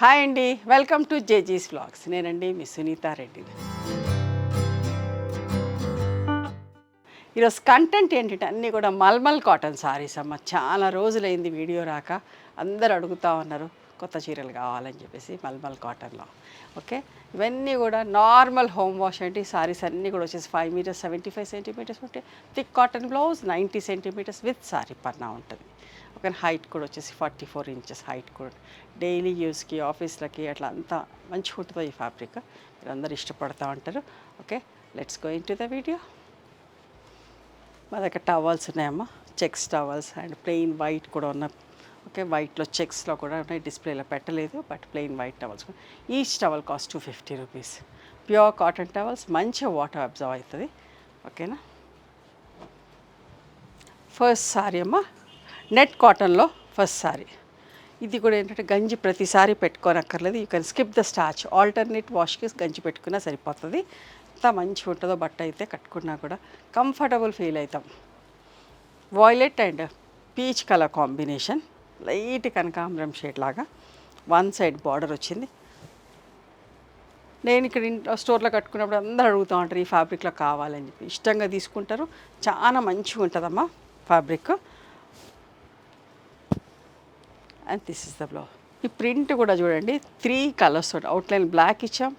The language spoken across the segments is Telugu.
హాయ్ అండి, వెల్కమ్ టు జేజీస్ వ్లాగ్స్. నేనండి మీ సునీతా రెడ్డి. ఈరోజు కంటెంట్ ఏంటంటే అన్నీ కూడా మల్మల్ కాటన్ సారీస్ అమ్మ. చాలా రోజులైంది వీడియో రాక, అందరు అడుగుతూ ఉన్నారు కొత్త చీరలు కావాలని చెప్పేసి మల్మల్ కాటన్లో. ఓకే, ఇవన్నీ కూడా నార్మల్ హోమ్ వాష్ అంటే సారీస్ అన్నీ కూడా వచ్చేసి 5 మీటర్స్ 75 సెంటీమీటర్స్ ఉంటే thick cotton blouse 90 centimetres with sari పన్నా ఉంటుంది. ఒక హైట్ కూడా వచ్చేసి 44 ఇంచెస్ హైట్ కూడా. డైలీ యూస్కి ఆఫీస్లకి అట్లా అంతా మంచిగా ఉంటుందో ఈ ఫ్యాబ్రిక్. మీరు అందరు ఇష్టపడుతూ ఉంటారు. Okay, let's go into the video. మా దగ్గర టవల్స్ ఉన్నాయమ్మా, checks towels and plain white కూడా ఉన్న. ఓకే, వైట్లో చెక్స్లో కూడా ఉన్నాయి, డిస్ప్లేలో పెట్టలేదు, but plain white towels. Each towel cost 250 rupees. Pure cotton towels, మంచిగా వాటర్ అబ్జర్వ్ అవుతుంది. ఓకేనా. ఫస్ట్ సారీ అమ్మ, నెట్ కాటన్లో ఫస్ట్ సారీ. ఇది కూడా ఏంటంటే గంజి ప్రతిసారి పెట్టుకోనక్కర్లేదు. You can skip the starch, alternate వాష్కి గంజి పెట్టుకున్నా సరిపోతుంది. ఎంత మంచిగా ఉంటుందో బట్ట అయితే కట్టుకున్నా కూడా కంఫర్టబుల్ ఫీల్ అవుతాం. Violet and peach colour combination, light కనకాంబరం షేడ్ లాగా. వన్ సైడ్ బార్డర్ వచ్చింది. నేను ఇక్కడ స్టోర్లో కట్టుకున్నప్పుడు అందరూ అడుగుతూ ఉంటారు ఈ ఫ్యాబ్రిక్లో కావాలని చెప్పి, ఇష్టంగా తీసుకుంటారు. చాలా మంచిగా ఉంటుందమ్మా fabric. And this is the blouse. ఈ ప్రింట్ కూడా చూడండి, 3 కలర్స్ తోటి అవుట్లైన్ బ్లాక్ ఇచ్చాం,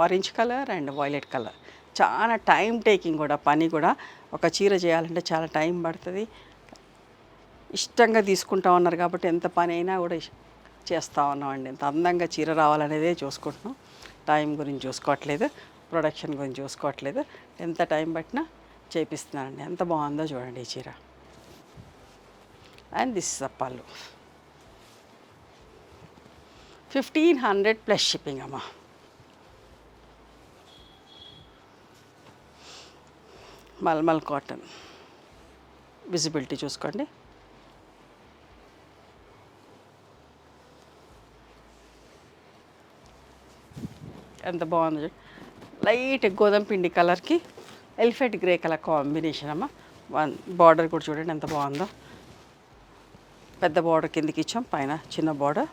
orange colour and violet colour. చాలా టైం టేకింగ్ కూడా, పని కూడా. ఒక చీర చేయాలంటే చాలా టైం పడుతుంది. ఇష్టంగా తీసుకుంటా ఉన్నారు కాబట్టి ఎంత పని అయినా కూడా చేస్తూ ఉన్నామండి. ఎంత అందంగా చీర రావాలనేదే చూసుకుంటున్నాం. టైం గురించి చూసుకోవట్లేదు, ప్రొడక్షన్ గురించి చూసుకోవట్లేదు. ఎంత టైం పట్టినా చేపిస్తున్నానండి. ఎంత బాగుందో చూడండి ఈ చీర. అండ్ దిస్ ఇస్ ద పళ్ళు. 1500 ప్లస్ షిప్పింగ్ అమ్మా. మల్మల్ కాటన్ విజిబిలిటీ చూసుకోండి. ఎంత బాగుంది. లైట్ గోధుమ పిండి కలర్కి ఎలిఫెంట్ గ్రే కలర్ కాంబినేషన్ అమ్మ. బార్డర్ కూడా చూడండి ఎంత బాగుందో. పెద్ద బార్డర్ కిందకి ఇచ్చాం, పైన చిన్న బార్డర్.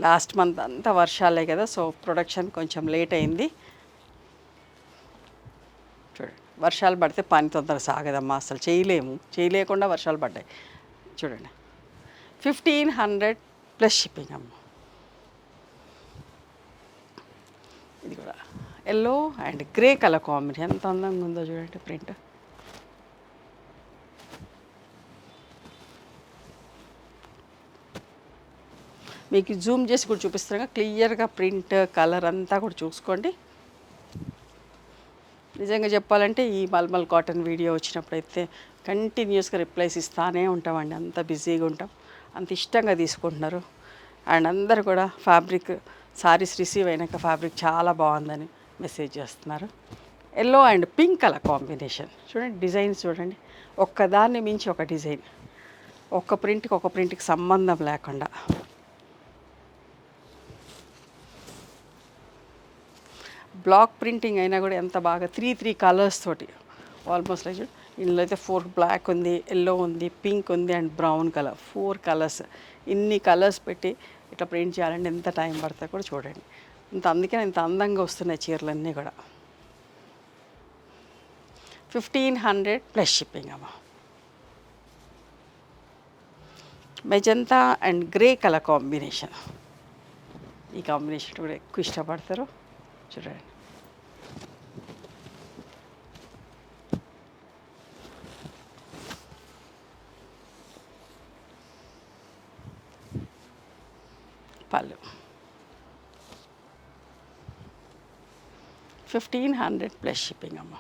లాస్ట్ మంత్ అంతా వర్షాలే కదా, సో ప్రొడక్షన్ కొంచెం లేట్ అయింది. చూడండి, వర్షాలు పడితే పని తొందరగా సాగదమ్మా, అసలు చేయలేకుండా వర్షాలు పడ్డాయి. చూడండి, 1500 ప్లస్ షిప్పింగ్ అమ్మ. ఇది కూడా yellow and grey colour combination, ఎంత అందంగా ఉందో చూడండి ప్రింట్. మీకు జూమ్ చేసి కూడా చూపిస్తాను, క్లియర్గా ప్రింట్ కలర్ అంతా కూడా చూసుకోండి. నిజంగా చెప్పాలంటే ఈ మల్మల్ కాటన్ వీడియో వచ్చినప్పుడైతే కంటిన్యూస్గా రిప్లైస్ ఇస్తానే ఉంటామండి. అంత బిజీగా ఉంటాం, అంత ఇష్టంగా తీసుకుంటున్నారు. అండ్ అందరు కూడా ఫ్యాబ్రిక్ సారీస్ రిసీవ్ అయినాక ఫ్యాబ్రిక్ చాలా బాగుందని మెసేజ్ చేస్తున్నారు. Yellow and pink colour combination చూడండి. డిజైన్స్ చూడండి, ఒక్కదాన్ని మించి ఒక డిజైన్, ఒక్క ప్రింట్కి సంబంధం లేకుండా. బ్లాక్ ప్రింటింగ్ అయినా కూడా ఎంత బాగా 3 కలర్స్ తోటి ఆల్మోస్ట్ లైక్. ఇందులో అయితే 4 బ్లాక్ ఉంది, ఎల్లో ఉంది, పింక్ ఉంది అండ్ బ్రౌన్ కలర్. 4 కలర్స్. ఇన్ని కలర్స్ పెట్టి ఇట్లా ప్రింట్ చేయాలంటే ఎంత టైం పడుతుందో కూడా చూడండి. అందుకని ఇంత అందంగా వస్తున్నాయి చీరలన్నీ కూడా. 1500 ప్లస్ షిప్పింగ్ అమ్మ. Magenta and grey colour combination. ఈ కాంబినేషన్ కూడా ఎక్కువ ఇష్టపడతారు. చూడండి, పళ్ళు 1500 ప్లస్ షిప్పింగ్ అమ్మ.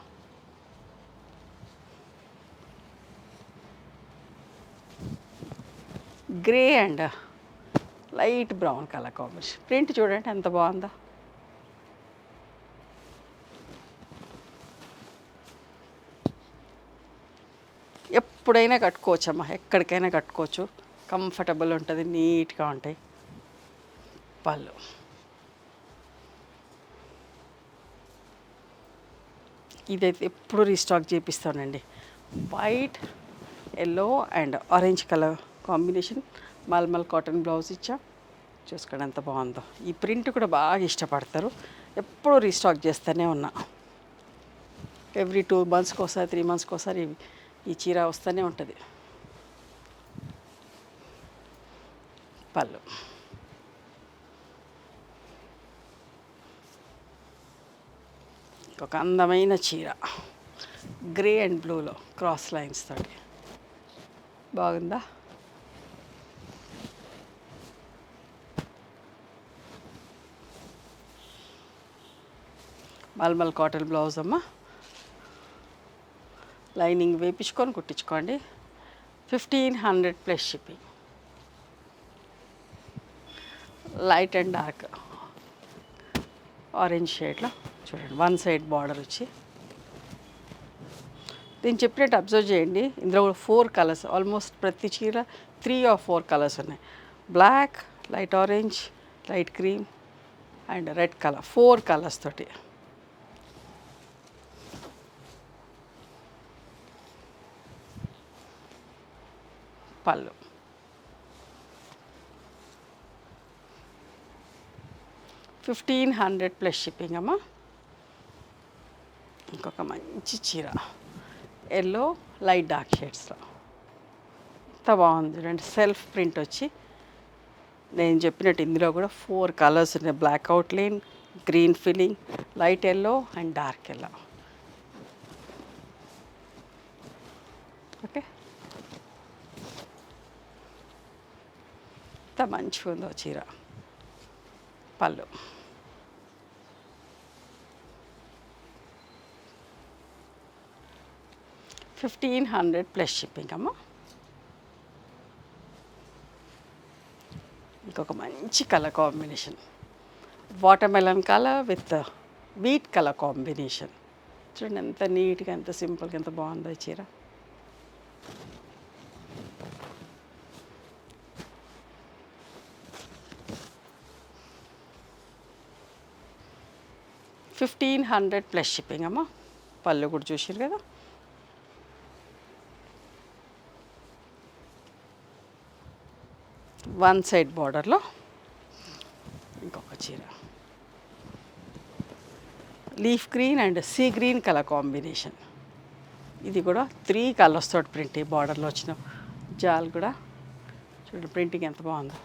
Grey and light brown colour combination. Print చూడండి ఎంత బాగుందో. ఎప్పుడైనా కట్టుకోవచ్చమ్మా, ఎక్కడికైనా కట్టుకోవచ్చు. కంఫర్టబుల్ ఉంటుంది, నీట్గా ఉంటాయి. పళ్ళు ఇదైతే ఎప్పుడు రీస్టాక్ చేపిస్తానండి. White yellow and orange colour combination mulmul cotton blouse ఇచ్చా. చూసుకోండి ఎంత బాగుందో. ఈ ప్రింట్ కూడా బాగా ఇష్టపడతారు, ఎప్పుడూ రీస్టాక్ చేస్తూనే ఉన్నా. ఎవ్రీ 2 monthsకి ఒకసారి 3 monthsకి ఒకసారి ఈ చీర వస్తూనే ఉంటుంది. పళ్ళు ఒక అందమైన చీర గ్రే అండ్ బ్లూలో క్రాస్ లైన్స్ తోటి బాగుందా. మల్మల్ కాటన్ బ్లౌజ్ అమ్మ. లైనింగ్ వేపించుకొని కుట్టించుకోండి. 1500 plus shipping. Light and dark orange షేడ్లో చూడండి, 1 side బార్డర్ వచ్చి. నేను చెప్పినట్టు అబ్జర్వ్ చేయండి, ఇందులో కూడా 4 కలర్స్, ఆల్మోస్ట్ ప్రతి చీర 3 or 4 కలర్స్ ఉన్నాయి. Black, light orange, light cream and red colour, 4 colours తోటి. పళ్ళు 1500 ప్లస్ షిప్పింగ్ అమ్మ. ఇంకొక మంచి చీర ఎల్లో లైట్ డార్క్ షేడ్స్లో ఎంత బాగుంది చూడండి. సెల్ఫ్ ప్రింట్ వచ్చి నేను చెప్పినట్టు ఇందులో కూడా 4 కలర్స్ ఉన్నాయి. Black outline, green filling, light yellow and dark yellow. Okay, ఎంత మంచిగా ఉందో చీర. పళ్ళు 1500 ప్లస్ షిప్పింగ్ అమ్మ. ఇంకొక మంచి colour combination, water melon colour with wheat colour combination. చూడండి ఎంత నీట్గా, ఎంత సింపుల్గా, ఎంత బాగుందో ఈ చీర. $1500 ప్లస్ షిప్పింగ్ అమ్మ. పళ్ళు కూడా చూసారు కదా. వన్ సైడ్ బార్డర్లో ఇంకొక చీర leaf green and sea green colour combination. ఇది కూడా 3 కలర్స్ తోటి ప్రింట్. ఈ బార్డర్లో వచ్చిన జాల్ కూడా చూడండి, ప్రింటింగ్ ఎంత బాగుందో.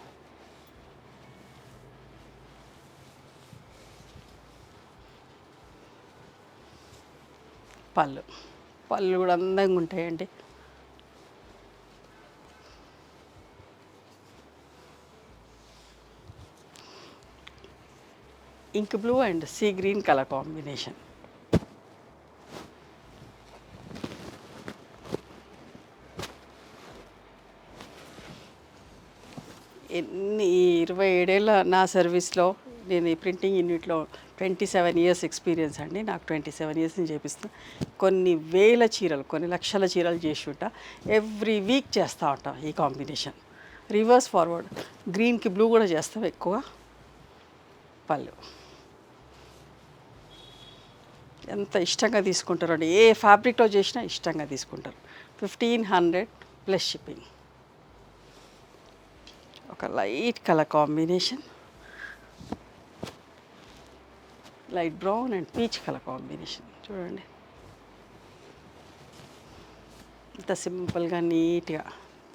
పళ్ళు కూడా అందంగా ఉంటాయండి. Ink blue and sea green colour combination. ఎన్ని 27 ఏళ్ళ నా సర్వీస్లో నేను ఈ ప్రింటింగ్ యూనిట్లో 27 years ఎక్స్పీరియన్స్ అండి. నాకు 27 years నుంచి చేపిస్తాను. కొన్ని వేల చీరలు, కొన్ని లక్షల చీరలు చేసి ఉంటా. ఎవ్రీ వీక్ చేస్తూ ఉంటాం ఈ కాంబినేషన్. రివర్స్ ఫార్వర్డ్ గ్రీన్కి బ్లూ కూడా చేస్తాం ఎక్కువ. పళ్ళు ఎంత ఇష్టంగా తీసుకుంటారు అండి, ఏ ఫ్యాబ్రిక్లో చేసినా ఇష్టంగా తీసుకుంటారు. 1500 ప్లస్ షిప్పింగ్. ఒక light colour combination, light brown and peach colour combination. చూడండి ఇంత సింపుల్గా నీట్గా,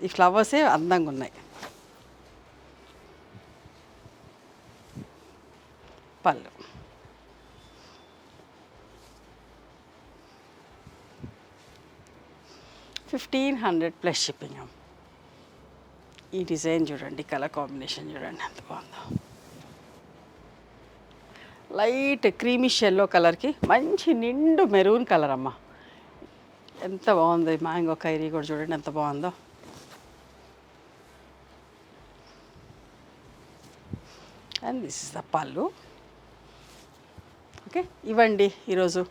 ఈ ఫ్లవర్సే అందంగా ఉన్నాయి. పళ్ళు 1500 ప్లస్ షిప్పింగ్. ఈ డిజైన్ చూడండి, కలర్ కాంబినేషన్ చూడండి ఎంత బాగుందో. లైట్ క్రీమిష్ ఎల్లో కలర్కి మంచి నిండు మెరూన్ కలర్ అమ్మ. ఎంత బాగుంది. మ్యాంగో కైరీ కూడా చూడండి ఎంత బాగుందో. అండ్ దిస్ ఇస్ ద పళ్ళు. ఓకే, ఇవ్వండి ఈరోజు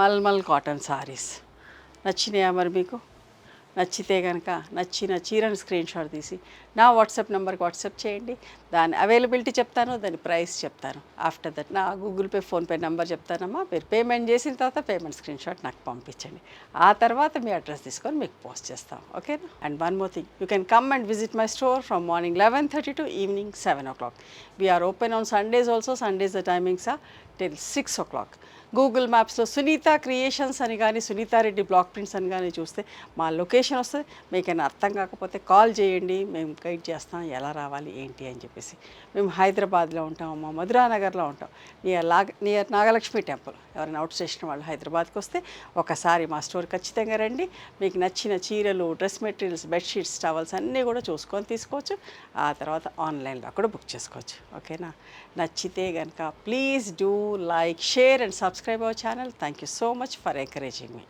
మల్మల్ కాటన్ సారీస్. నచ్చినాయా మరి మీకు? నచ్చితే కనుక నచ్చిన చీరను స్క్రీన్ షాట్ తీసి నా వాట్సాప్ నెంబర్కి వాట్సాప్ చేయండి. దాని అవైలబిలిటీ చెప్తాను, దాని ప్రైస్ చెప్తాను. ఆఫ్టర్ దట్ నా గూగుల్ పే, ఫోన్పే నెంబర్ చెప్తానమ్మా. మీరు పేమెంట్ చేసిన తర్వాత పేమెంట్ స్క్రీన్ షాట్ నాకు పంపించండి. ఆ తర్వాత మీ అడ్రస్ తీసుకొని మీకు పోస్ట్ చేస్తాం. ఓకేనా? And one more thing, you can come and visit my store from morning 11:30 to evening 7 o'clock. We are open on Sundays also. Sundays the timings are till 6 o'clock. Google మ్యాప్స్లో Sunitha creations అని కానీ సునీతారెడ్డి బ్లాక్ ప్రింట్స్ అని కానీ చూస్తే మా లొకేషన్ వస్తుంది. మీకైనా అర్థం కాకపోతే కాల్ చేయండి, మేము గైడ్ చేస్తాం ఎలా రావాలి ఏంటి అని చెప్పేసి. మేము హైదరాబాద్లో ఉంటాం, మా మధురానగర్లో ఉంటాం, నియర్ నాగలక్ష్మి టెంపుల్. ఎవరైనా అవుట్ స్టేషన్ వాళ్ళు హైదరాబాద్కి వస్తే ఒకసారి మా స్టోర్ ఖచ్చితంగా రండి. మీకు నచ్చిన చీరలు, డ్రెస్ మెటీరియల్స్, బెడ్షీట్స్, టవల్స్ అన్నీ కూడా చూసుకొని తీసుకోవచ్చు. ఆ తర్వాత ఆన్లైన్లో కూడా బుక్ చేసుకోవచ్చు. ఓకేనా? నచ్చితే కనుక please do like, share and subscribe our channel. Thank you so much for encouraging me.